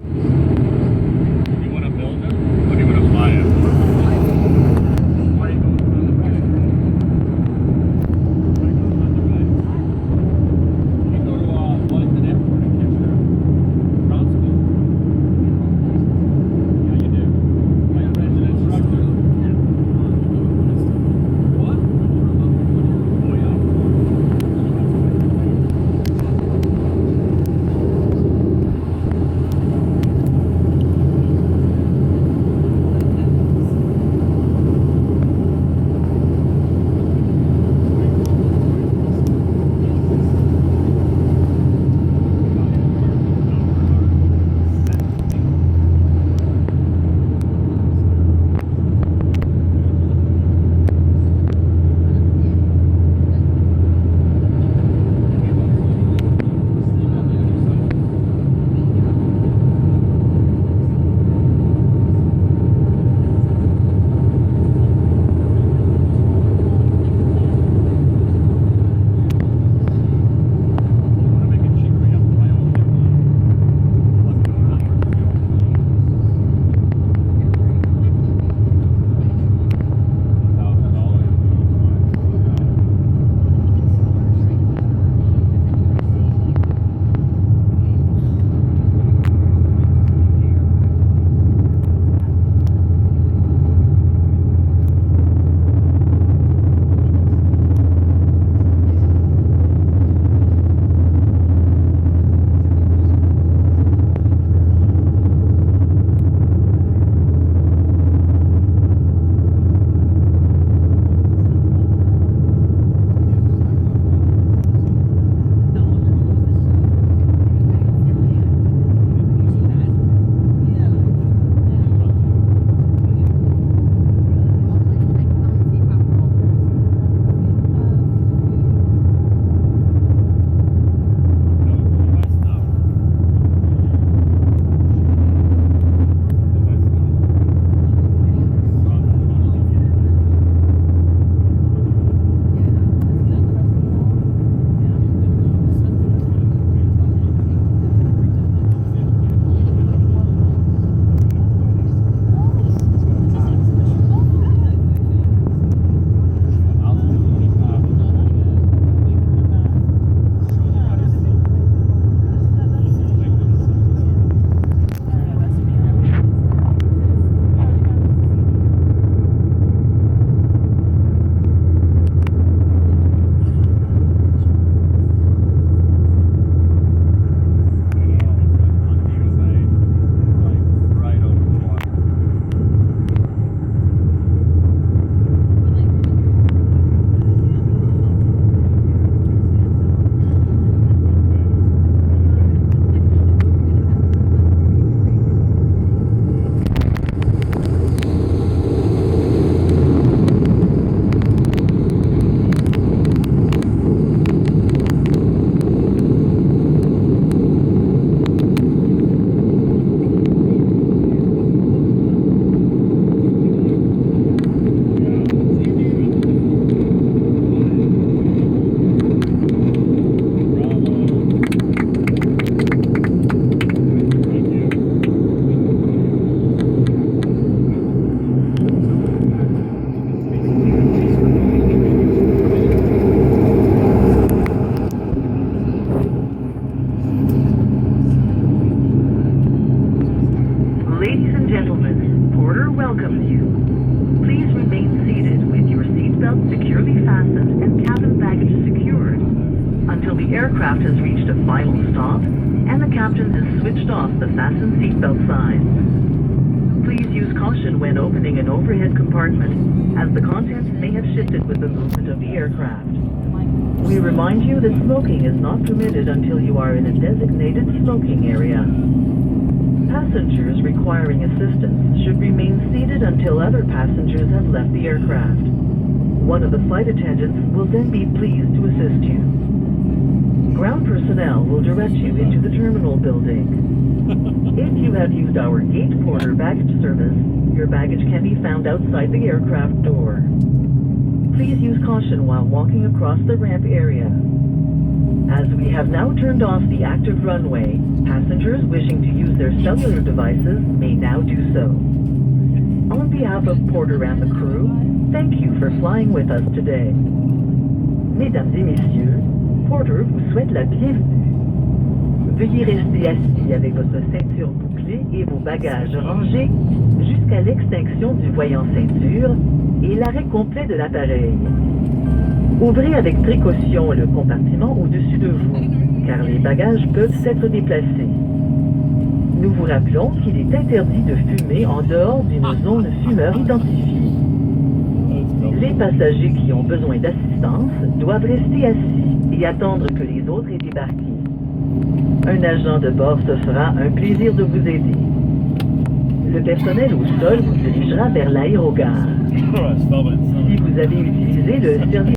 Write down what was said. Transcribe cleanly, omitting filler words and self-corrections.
Do you want to build it or do you want to fly it? aircraft has reached a final stop and the captain has switched off the fasten seatbelt sign. Please use caution when opening an overhead compartment, as the contents may have shifted with the movement of the aircraft. We remind you that smoking is not permitted until you are in a designated smoking area. Passengers requiring assistance should remain seated until other passengers have left the aircraft. One of the flight attendants will then be pleased to assist you. Ground personnel will direct you into the terminal building. If you have used our gate porter baggage service, your baggage can be found outside the aircraft door. Please use caution while walking across the ramp area. As we have now turned off the active runway, passengers wishing to use their cellular devices may now do so. On behalf of Porter and the crew, thank you for flying with us today. Mesdames et messieurs, Porter vous souhaite la bienvenue. Veuillez rester assis avec votre ceinture bouclée et vos bagages rangés jusqu'à l'extinction du voyant ceinture et l'arrêt complet de l'appareil. Ouvrez avec précaution le compartiment au-dessus de vous, car les bagages peuvent s'être déplacés. Nous vous rappelons qu'il est interdit de fumer en dehors d'une zone fumeur identifiée. Les passagers qui ont besoin d'assistance doivent rester assis et attendre que les autres aient débarqué. Un agent de bord se fera un plaisir de vous aider. Le personnel au sol vous dirigera vers l'aérogare. Si vous avez utilisé le service